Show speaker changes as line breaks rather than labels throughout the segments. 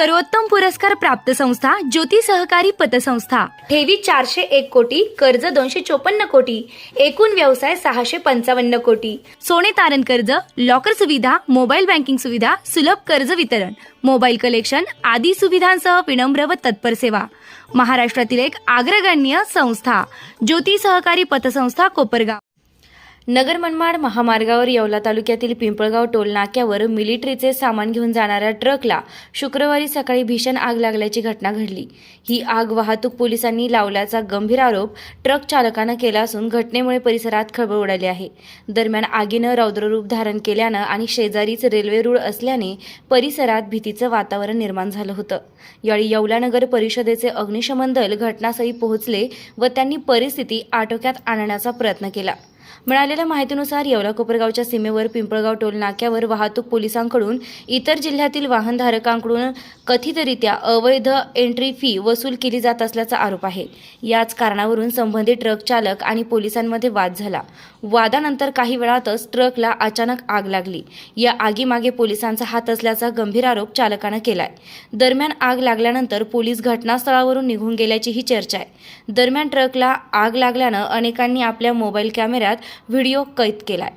सर्वोत्तम पुरस्कार प्राप्त संस्था ज्योती सहकारी पतसंस्था। ठेवी 401 कोटी, कर्ज 254 कोटी, एकूण व्यवसाय 655 कोटी, सोने तारण कर्ज, लॉकर सुविधा, मोबाईल बँकिंग सुविधा, सुलभ कर्ज वितरण, मोबाईल कलेक्शन आदी सुविधांसह विनम्र व तत्पर सेवा। महाराष्ट्रातील एक अग्रगण्य संस्था ज्योती सहकारी पतसंस्था कोपरगाव। नगर मनमाड महामार्गावर येवला तालुक्यातील पिंपळगाव टोल नाक्यावर मिलिटरीचे सामान घेऊन जाणाऱ्या ट्रकला शुक्रवारी सकाळी भीषण आग लागल्याची घटना घडली। ही आग वाहतूक पोलिसांनी लावल्याचा गंभीर आरोप ट्रक चालकानं केला असून घटनेमुळे परिसरात खळबळ उडाली आहे। दरम्यान आगीनं रौद्ररूप धारण केल्यानं आणि शेजारीच रेल्वे रूळ असल्याने परिसरात भीतीचं वातावरण निर्माण झालं होतं। यावेळी येवला नगर परिषदेचे अग्निशमन दल घटनास्थळी पोहोचले व त्यांनी परिस्थिती आटोक्यात आणण्याचा प्रयत्न केला। मिळालेल्या माहितीनुसार येवला कोपरगावच्या सीमेवर पिंपळगाव टोल नाक्यावर वाहतूक पोलिसांकडून इतर जिल्ह्यातील वाहनधारकांकडून कथितरित्या अवैध एंट्री फी वसूल केली जात असल्याचा आरोप आहे। याच कारणावरून संबंधित ट्रक चालक आणि पोलिसांमध्ये वाद झाला। वादानंतर काही वेळातच ट्रकला अचानक आग लागली। या आगीमागे पोलिसांचा हात असल्याचा गंभीर आरोप चालकानं केलाय। दरम्यान आग लागल्यानंतर पोलीस घटनास्थळावरून निघून गेल्याचीही चर्चा आहे। दरम्यान ट्रकला आग लागल्यानं अनेकांनी आपल्या मोबाईल कॅमेऱ्यात व्हिडिओ कैद केलाय।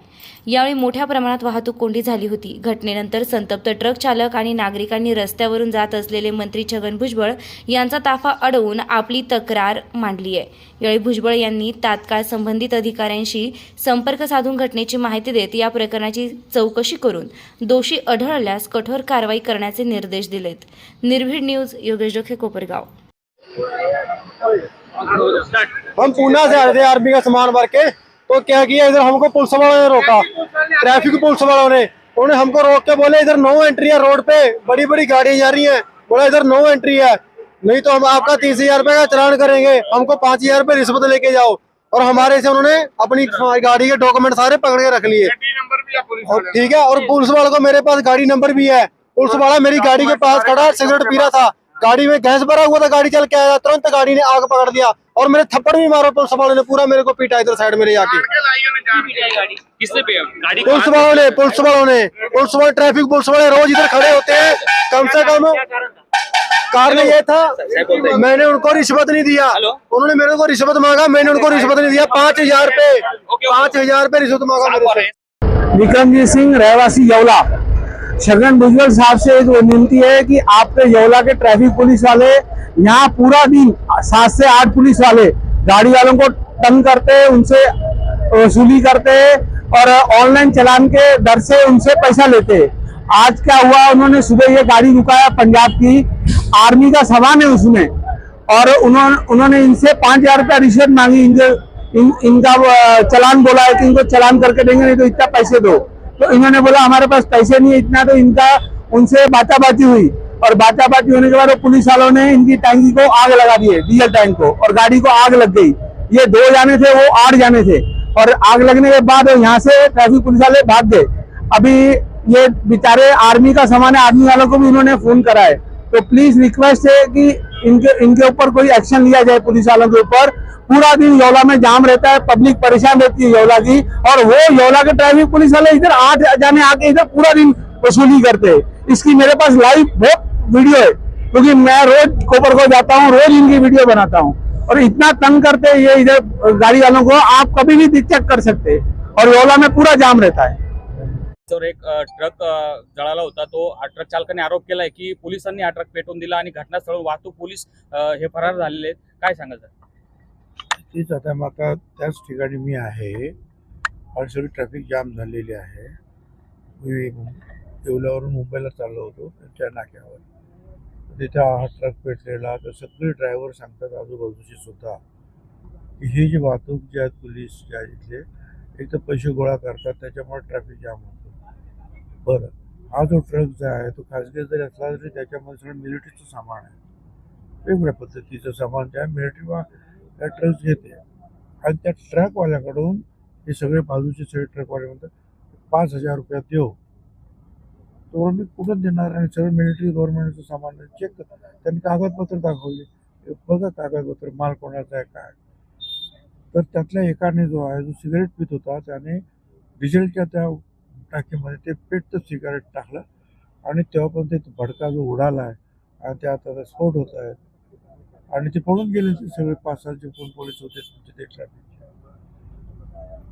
यावेळी मोठ्या प्रमाणात वाहतूक कोंडी झाली होती। घटनेनंतर संतप्त ट्रक चालक आणि नागरिकांनी रस्त्यावरून जात असलेले मंत्री छगन भुजबळ यांचा ताफा अडवून आपली तक्रार मांडली आहे। यावेळी भुजबळ यांनी तात्काळ संबंधित अधिकाऱ्यांशी संपर्क साधून घटनेची माहिती देत या प्रकरणाची चौकशी करून दोषी आढळल्यास कठोर कारवाई करण्याचे निर्देश दिलेत। निर्भीड न्यूज, योगेश डोखे, कोपरगाव।
हम पूना से आ रहे थे आर्मी का सामान भर के, तो क्या किया, इधर हमको पुलिस वालों ने रोका। ट्रैफिक पुलिस वालों ने उन्होंने हमको रोक के बोले इधर नो एंट्री है, रोड पे बड़ी बड़ी गाड़ियां जा रही हैं। बोला इधर नो एंट्री है, नहीं तो हम आपका 30,000 रुपए का चालान करेंगे, हमको 5,000 रुपए रिश्वत लेके जाओ। और हमारे से उन्होंने अपनी गाड़ी के डॉक्यूमेंट सारे पकड़ के रख लिए। ठीक है, और पुलिस वालों को मेरे पास गाड़ी नंबर भी है। पुलिस वाला मेरी गाड़ी के पास खड़ा सिगरेट पी रहा था, गाड़ी में गैस भरा हुआ था, गाड़ी चल के आया, तुरंत गाड़ी ने आग पकड़ दिया और मेरे थप्पड़ भी मारो। पुलिस वालों ने पूरा मेरे को पीटा इधर साइड मेरे आके।
किसने पे गाड़ी?
पुलिस वाले ट्रैफिक पुलिस वाले रोज इधर खड़े होते हैं। कम से कम कारण ये था, मैंने उनको रिश्वत नहीं दिया, उन्होंने मेरे को रिश्वत मांगा, मैंने उनको रिश्वत नहीं दिया। 5,000 रुपए रिश्वत मांगा मेरे से।
विक्रमजीत सिंह, रहवासी येवला। छगन भुजबल साहब से एक विनती है कि आपके येवला के ट्रैफिक पुलिस वाले यहाँ पूरा दिन 7 से 8 पुलिस वाले गाड़ी वालों को तंग करते हैं, उनसे वसूली करते हैं और ऑनलाइन चलान के दर से उनसे पैसा लेते हैं। आज क्या हुआ, उन्होंने सुबह ये गाड़ी रुकाया, पंजाब की आर्मी का सामान है उसमें, और उन्होंने इनसे 5,000 रुपया रिश्वत मांगी। इनका चलान बोला है कि इनको चलान करके देंगे, नहीं तो इतना पैसे दो। तो इन्होंने बोला हमारे पास पैसे नहीं है इतना, तो इनका उनसे बाताबाती हुई और बाताबाती होने के बाद पुलिस वालों ने इनकी टैंकी को आग लगा दी है, डीजल टैंक को, और गाड़ी को आग लग गई। ये 2 जाने थे, वो 8 जाने थे, और आग लगने के बाद यहाँ से ट्रैफिक पुलिस वाले भाग गए। अभी ये बेचारे आर्मी का सामान है, आर्मी वालों को भी इन्होंने फोन करा है। तो प्लीज रिक्वेस्ट है कि इनके ऊपर कोई एक्शन लिया जाए, पुलिस वालों के ऊपर। पूरा दिन येवला में जाम रहता है, पब्लिक परेशान रहती है येवला की, और वो येवला के ट्रैफिक पुलिस वाले इधर 8 जाने आके इधर पूरा दिन वसूली करते हैं। इसकी मेरे पास लाइव बहुत वीडियो है, क्योंकि मैं रोज कोपरगांव जाता हूँ, रोज इनकी वीडियो बनाता हूँ। और इतना तंग करते हैं ये इधर गाड़ी वालों को, आप कभी भी चेक कर सकते हैं। और येवला में पूरा जाम रहता है।
तर एक ट्रक जळाला होता, तो ट्रक चालकाने आरोप केलाय की पोलिसांनी हा ट्रक पेटवून दिला आणि घटनास्थळावर वाहतूक पोलीस हे फरार झालेले आहेत। काय सांगायचं?
तेच आता मग आता त्याच ठिकाणी मी आहे आणि सगळी ट्रॅफिक जाम झालेली आहे। मी येवल्यावरून मुंबईला चाललो होतो, त्या नाक्यावर तिथे हा ट्रक पेटलेला। तर सगळे ड्रायव्हर सांगतात आजूबाजूचे सुद्धा की हे जे वाहतूक जे आहेत पोलीस जे आहेत इथले, एक तर पैसे गोळा करतात, त्याच्यामुळे ट्रॅफिक जाम होतो। बरं, हा जो ट्रक जो आहे तो खाजगी जरी असला तरी त्याच्यामध्ये सगळं मिलिटरीचं सामान आहे, वेगवेगळ्या पद्धतीचं सामान त्या मिलिटरी त्या ट्रक घेते। आणि त्या ट्रकवाल्याकडून हे सगळे बाजूचे सगळे ट्रकवाले म्हणतात 5,000 रुपये देऊ, तो मी कुठं देणार? आणि सगळं मिलिटरी गव्हर्नमेंटचं सामान चेक करतात, त्यांनी कागदपत्र दाखवले, बघा कागदपत्र माल कोणाचा आहे काय। तर त्यातल्या एकाने जो आहे, जो सिगारेट पित होता, त्याने डिझेलच्या त्या टाकीमध्ये ते पेटतं सिगारेट टाकलं आणि तेव्हापर्यंत भडका जो उडाला आहे आणि ते आता स्फोट होत आहेत आणि ते पळून गेले ते सगळे 5-6 जे कोण पोलीस होते तुमचे ते ट्रॅफिकचे.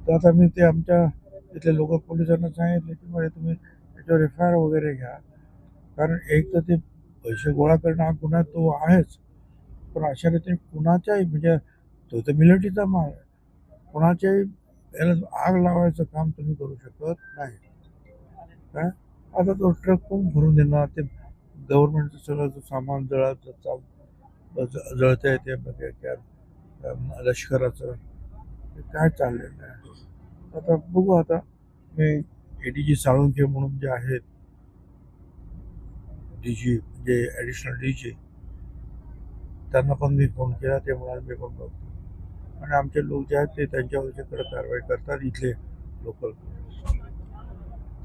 तर आता मी ते आमच्या तिथल्या लोकल पोलिसांना सांगितले की म्हणजे तुम्ही त्याच्यावर FIR वगैरे घ्या, कारण एक तर ते पैसे गोळा करणं हा गुन्हा तो आहेच, पण अशा रीतीने कुणाच्याही म्हणजे तो तर मिलिटरीचा माल आहे, कुणाच्याही याला आग लावायचं काम तुम्ही करू शकत नाही. काय आता तो ट्रक कोण भरून देणार? ते गव्हर्नमेंटचं सगळं जो सामान जळतंय ते लष्कराचं ते काय चाललेलं आहे. आता बघू. आता मी ADG साळुंखे म्हणून जे आहेत DG म्हणजे ॲडिशनल DG त्यांना पण मी फोन केला. ते म्हणाले मी पण बघतो आणि आमचे लोक जे आहेत ते त्यांच्यावरच्याकडे कारवाई करतात इथले लोकल.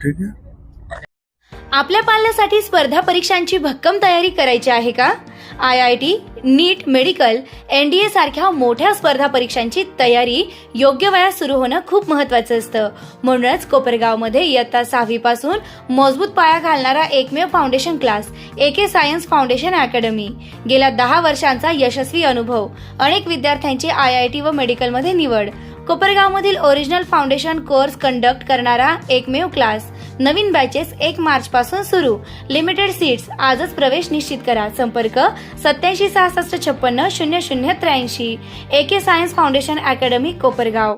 ठीक आहे.
आपल्या पाल्यासाठी स्पर्धा परीक्षांची भक्कम तयारी करायची आहे का? IIT, नीट, मेडिकल, NDA सारख्या मोठ्या स्पर्धा परीक्षांची तयारी योग्य वयात सुरू होणं खूप महत्त्वाचं असतं. म्हणूनच कोपरगावमध्ये इयत्ता 6वी पासून मजबूत पाया घालणारा एकमेव foundation class AK science foundation academy. गेल्या 10 वर्षांचा यशस्वी अनुभव, अनेक विद्यार्थ्यांची IIT व मेडिकलमध्ये निवड. कोपरगावमधील ओरिजिनल फाउंडेशन कोर्स कंडक्ट करणारा एकमेव क्लास. नवीन बॅचेस 1 मार्च पासून सुरू. Limited seats. आजच प्रवेश निश्चित करा. संपर्क 87 66 56 00 83. AK science foundation academy Kopargaon.